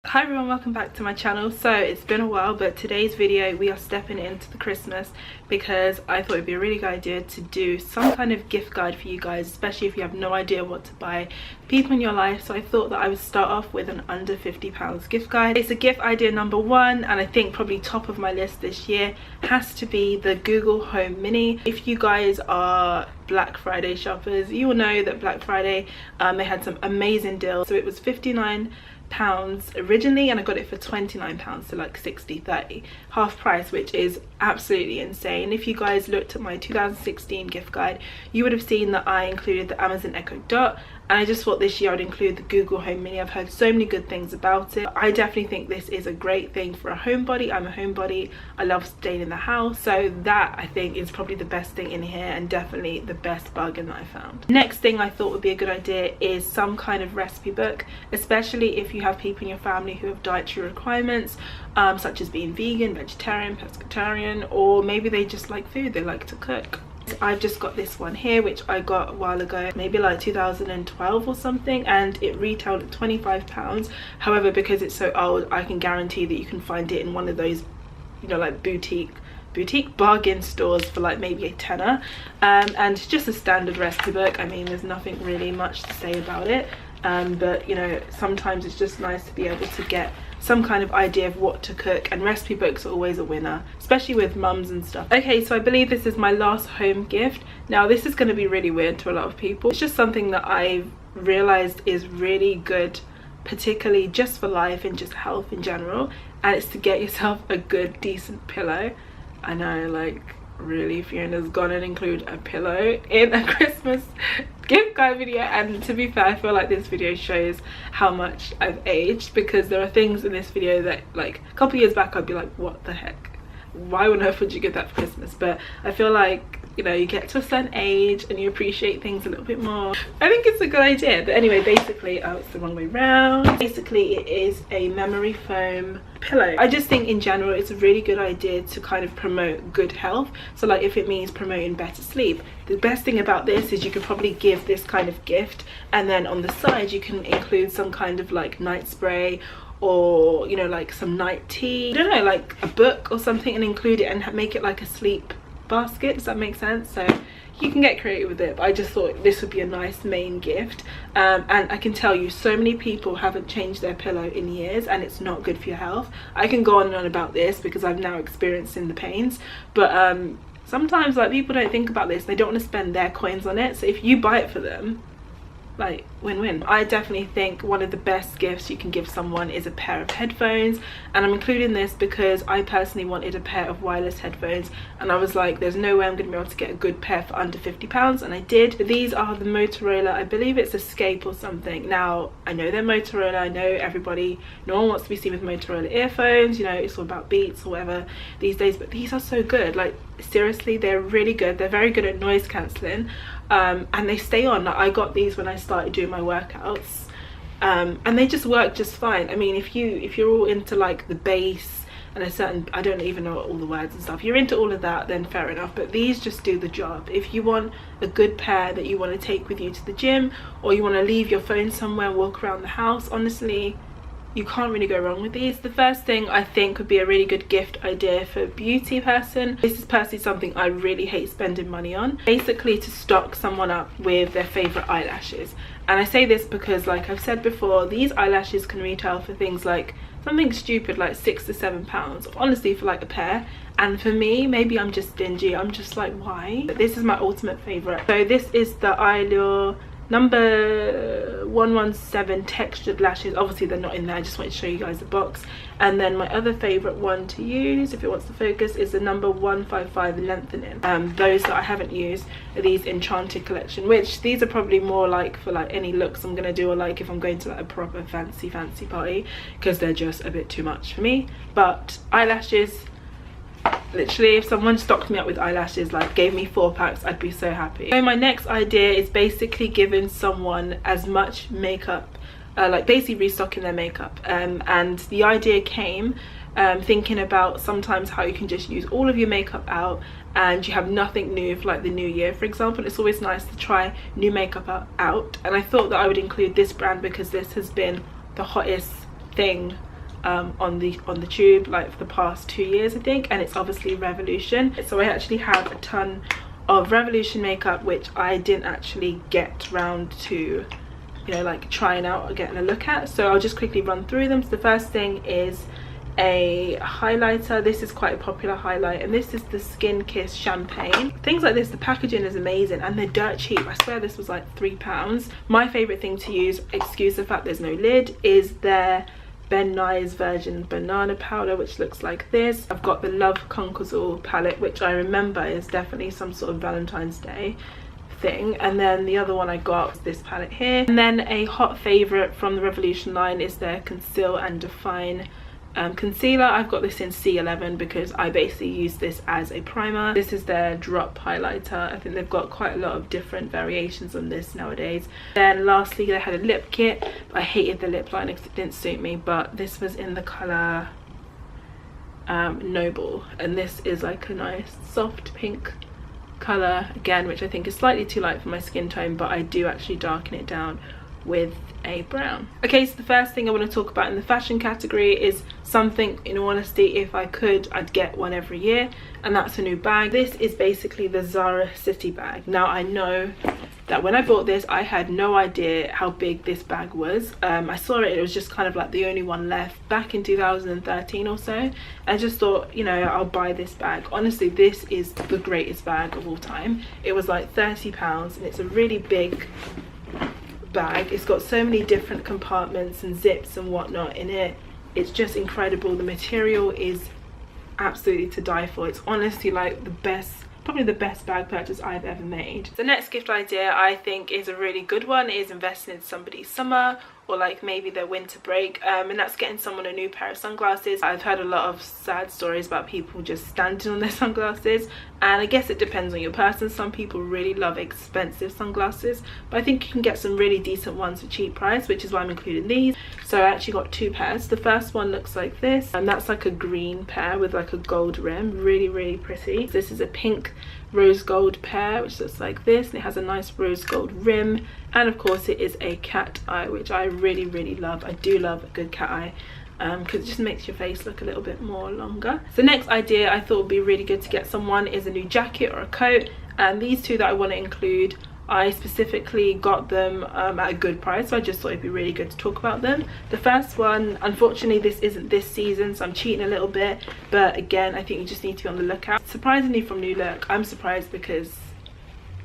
Hi everyone, welcome back to my channel. So it's been a while, but today's video we are stepping into the Christmas because I thought it'd be a really good idea to do some kind of gift guide for you guys, especially if you have no idea what to buy people in your life. So I thought that I would start off with an under £50 gift guide. It's a gift idea number one, and I think probably top of my list this year has to be the Google Home Mini. If you guys are Black Friday shoppers, you will know that Black Friday they had some amazing deals. So it was £59 originally and I got it for £29, so like 60-30 half price, which is absolutely insane. If you guys looked at my 2016 gift guide, you would have seen that I included the Amazon Echo Dot, and I just thought this year I'd include the Google Home Mini. I've heard so many good things about it. I definitely think this is a great thing for a homebody. I'm a homebody, I love staying in the house, so that I think is probably the best thing in here and definitely the best bargain that I found. Next thing I thought would be a good idea is some kind of recipe book, especially if you have people in your family who have dietary requirements, such as being vegan, vegetarian, pescatarian, or maybe they just like food, they like to cook. I've just got this one here, which I got a while ago, maybe like 2012 or something, and it retailed at £25. However, because it's so old, I can guarantee that you can find it in one of those, you know, like boutique bargain stores for like maybe a tenner. And just a standard recipe book. I mean, there's nothing really much to say about it, but you know, sometimes it's just nice to be able to get some kind of idea of what to cook, and recipe books are always a winner, especially with mums and stuff. Okay, so I believe this is my last home gift. Now this is going to be really weird to a lot of people. It's just something that I've realized is really good, particularly just for life and just health in general, and it's to get yourself a good decent pillow. I know, like, really, Fiona's gonna include a pillow in a Christmas gift guide video, and to be fair, I feel like this video shows how much I've aged, because there are things in this video that like a couple years back I'd be like, what the heck, why on earth would you give that for Christmas? But I feel like, you know, you get to a certain age and you appreciate things a little bit more. I think it's a good idea. But anyway, basically, oh, it's the wrong way round. Basically, it is a memory foam pillow. I just think in general it's a really good idea to kind of promote good health. So like if it means promoting better sleep, the best thing about this is you could probably give this kind of gift, and then on the side you can include some kind of like night spray, or you know, like some night tea, I don't know, like a book or something, and include it and make it like a sleep basket. Does that make sense? So you can get creative with it, but I just thought this would be a nice main gift. And I can tell you, so many people haven't changed their pillow in years, and it's not good for your health. I can go on and on about this because I've now experienced the pains, but sometimes like people don't think about this. They don't want to spend their coins on it, so if you buy it for them, like win-win. I definitely think one of the best gifts you can give someone is a pair of headphones, and I'm including this because I personally wanted a pair of wireless headphones, and I was like, there's no way I'm gonna be able to get a good pair for under £50, and I did. These are the Motorola, I believe it's Escape or something. Now I know they're Motorola, I know everybody, no one wants to be seen with Motorola earphones, you know, it's all about Beats or whatever these days, but these are so good. Like seriously, they're really good. They're very good at noise cancelling, and they stay on. Like, I got these when I started doing my workouts, and they just work just fine. I mean, if you're all into like the bass and a certain, I don't even know all the words and stuff, you're into all of that, then fair enough, but these just do the job. If you want a good pair that you want to take with you to the gym, or you want to leave your phone somewhere and walk around the house, honestly, you can't really go wrong with these. The first thing I think would be a really good gift idea for a beauty person. This is personally something I really hate spending money on. Basically, to stock someone up with their favorite eyelashes. And I say this because, like I've said before, these eyelashes can retail for things like something stupid like £6 to £7, honestly, for like a pair. And for me, maybe I'm just stingy, I'm just like, why? But this is my ultimate favorite. So this is the Eyelure number 117 textured lashes. Obviously they're not in there, I just wanted to show you guys the box. And then my other favorite one to use, if it wants to focus, is the number 155 lengthening. Those that I haven't used are these Enchanted collection, which these are probably more like for like any looks I'm gonna do, or like if I'm going to like a proper fancy party, because they're just a bit too much for me. But eyelashes, literally, if someone stocked me up with eyelashes, like gave me 4 packs, I'd be so happy. So my next idea is basically giving someone as much makeup, like basically restocking their makeup, and the idea came thinking about sometimes how you can just use all of your makeup out and you have nothing new for like the new year, for example. It's always nice to try new makeup out, and I thought that I would include this brand because this has been the hottest thing on the tube like for the past 2 years I think, and it's obviously Revolution. So I actually have a ton of Revolution makeup which I didn't actually get round to, you know, like trying out or getting a look at. So I'll just quickly run through them. So the first thing is a highlighter. This is quite a popular highlight, and this is the Skin Kiss Champagne. Things like this, the packaging is amazing and they're dirt cheap. I swear this was like £3. My favorite thing to use, excuse the fact there's no lid, is their Ben Nye's Virgin Banana Powder, which looks like this. I've got the Love Conquers All palette, which I remember is definitely some sort of Valentine's Day thing. And then the other one I got is this palette here. And then a hot favorite from the Revolution line is their Conceal and Define concealer. I've got this in C11 because I basically use this as a primer. This is their drop highlighter. I think they've got quite a lot of different variations on this nowadays. Then lastly they had a lip kit. I hated the lip liner because it didn't suit me, but this was in the colour Noble, and this is like a nice soft pink colour again, which I think is slightly too light for my skin tone, but I do actually darken it down with a brown. Okay, so the first thing I want to talk about in the fashion category is something, in all honesty, if I could I'd get one every year, and that's a new bag. This is basically the Zara City Bag. Now I know that when I bought this I had no idea how big this bag was. I saw it was just kind of like the only one left back in 2013 or so. I just thought, you know, I'll buy this bag. Honestly, this is the greatest bag of all time. It was like £30 and it's a really big bag. It's got so many different compartments and zips and whatnot in it. It's just incredible. The material is absolutely to die for. It's honestly like the best, probably the best bag purchase I've ever made. The next gift idea I think is a really good one, is investing in somebody's summer or like maybe their winter break, and that's getting someone a new pair of sunglasses. I've heard a lot of sad stories about people just standing on their sunglasses, and I guess it depends on your person. Some people really love expensive sunglasses, but I think you can get some really decent ones for cheap price, which is why I'm including these. So I actually got 2 pairs. The first one looks like this, and that's like a green pair with like a gold rim, really pretty. This is a pink rose gold pair which looks like this, and it has a nice rose gold rim, and of course it is a cat eye, which I really love. I do love a good cat eye because it just makes your face look a little bit more longer. So next idea I thought would be really good to get someone is a new jacket or a coat, and these two that I want to include, I specifically got them at a good price, so I just thought it'd be really good to talk about them. The first one, unfortunately this isn't this season, so I'm cheating a little bit, but again I think you just need to be on the lookout. Surprisingly from New Look, I'm surprised because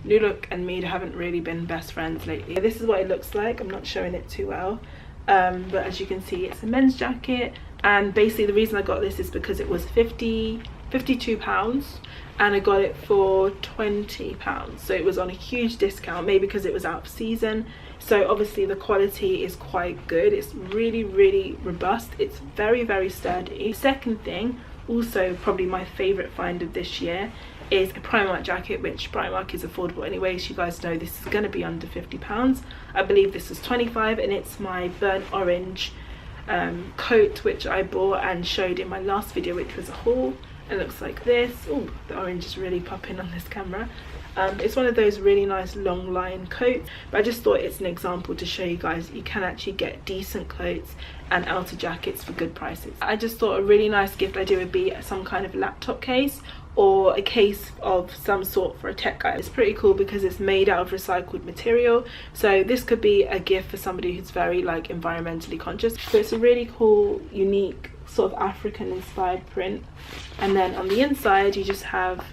New Look and me haven't really been best friends lately. This is what it looks like. I'm not showing it too well, but as you can see it's a men's jacket, and basically the reason I got this is because it was £52 and I got it for £20, so it was on a huge discount, maybe because it was out of season. So obviously the quality is quite good. It's really robust. It's very sturdy. Second thing, also probably my favorite find of this year, is a Primark jacket, which Primark is affordable anyway, so you guys know this is going to be under £50. I believe this is 25, and it's my burnt orange coat which I bought and showed in my last video, which was a haul. It looks like this. Oh, the orange is really popping on this camera. It's one of those really nice long line coats, but I just thought it's an example to show you guys you can actually get decent coats and outer jackets for good prices. I just thought a really nice gift idea would be some kind of laptop case or a case of some sort for a tech guy. It's pretty cool because it's made out of recycled material, so this could be a gift for somebody who's very like environmentally conscious. So it's a really cool, unique sort of African inspired print, and then on the inside you just have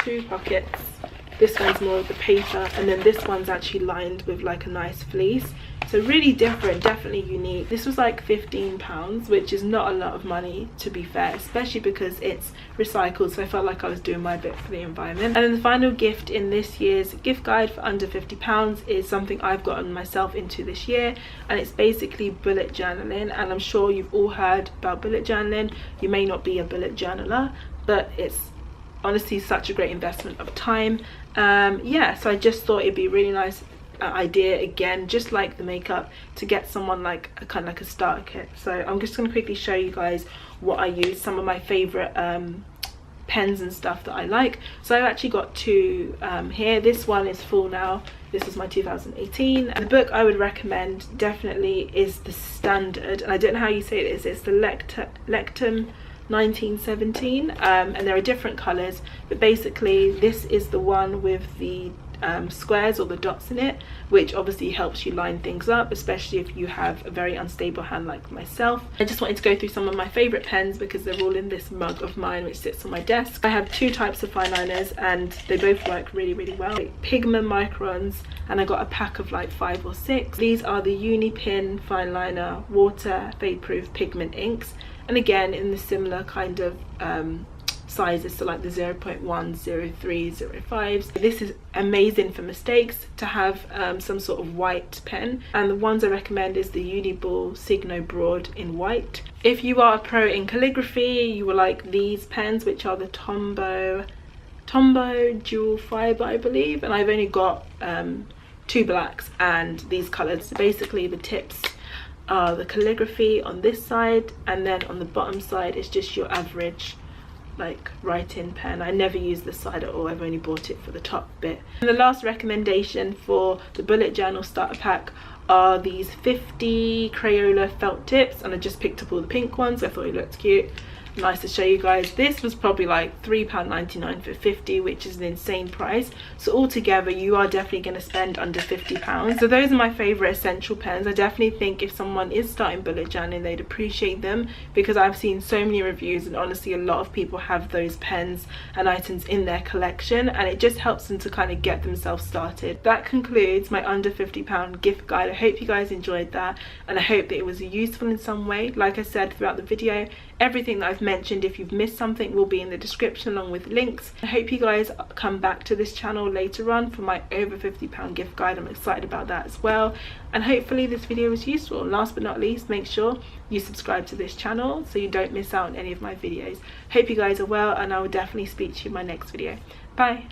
2 pockets. This one's more of the paper, and then this one's actually lined with like a nice fleece. So really different, definitely unique. This was like £15, which is not a lot of money to be fair, especially because it's recycled, so I felt like I was doing my bit for the environment. And then the final gift in this year's gift guide for under £50 is something I've gotten myself into this year, and it's basically bullet journaling. And I'm sure you've all heard about bullet journaling. You may not be a bullet journaler, but it's honestly such a great investment of time. Yeah, so I just thought it'd be really nice idea, again just like the makeup, to get someone like a kind of like a starter kit. So I'm just going to quickly show you guys what I use, some of my favorite pens and stuff that I like. So I've actually got two here. This one is full now. This is my 2018. And the book I would recommend definitely is the standard, and I don't know how you say this, it's the Lectum 1917, and there are different colors, but basically this is the one with the squares or the dots in it, which obviously helps you line things up, especially if you have a very unstable hand like myself. I just wanted to go through some of my favorite pens because they're all in this mug of mine which sits on my desk. I have two types of fine liners and they both work really, really well. Pigment microns, and I got a pack of like 5 or 6. These are the Unipin fine liner water fade proof pigment inks, and again in the similar kind of sizes, so like the 0.1, 03, 05s. This is amazing for mistakes, to have some sort of white pen, and the ones I recommend is the Uniball Signo Broad in white. If you are a pro in calligraphy, you will like these pens, which are the Tombow Dual Fiber, I believe, and I've only got 2 blacks and these colors. So basically the tips are the calligraphy on this side, and then on the bottom side is just your average like write-in pen. I never use this side at all, I've only bought it for the top bit. And the last recommendation for the bullet journal starter pack are these 50 Crayola felt tips, and I just picked up all the pink ones. I thought it looked cute, nice to show you guys. This was probably like £3.99 for 50, which is an insane price. So altogether you are definitely going to spend under £50. So those are my favorite essential pens. I definitely think if someone is starting bullet journaling, they'd appreciate them, because I've seen so many reviews and honestly a lot of people have those pens and items in their collection, and it just helps them to kind of get themselves started. That concludes my under £50 gift guide. I hope you guys enjoyed that, and I hope that it was useful in some way. Like I said throughout the video, everything that I've mentioned, if you've missed something, will be in the description along with links. I hope you guys come back to this channel later on for my over £50 gift guide. I'm excited about that as well, and hopefully this video was useful. And last but not least, make sure you subscribe to this channel so you don't miss out on any of my videos. Hope you guys are well, and I will definitely speak to you in my next video. Bye.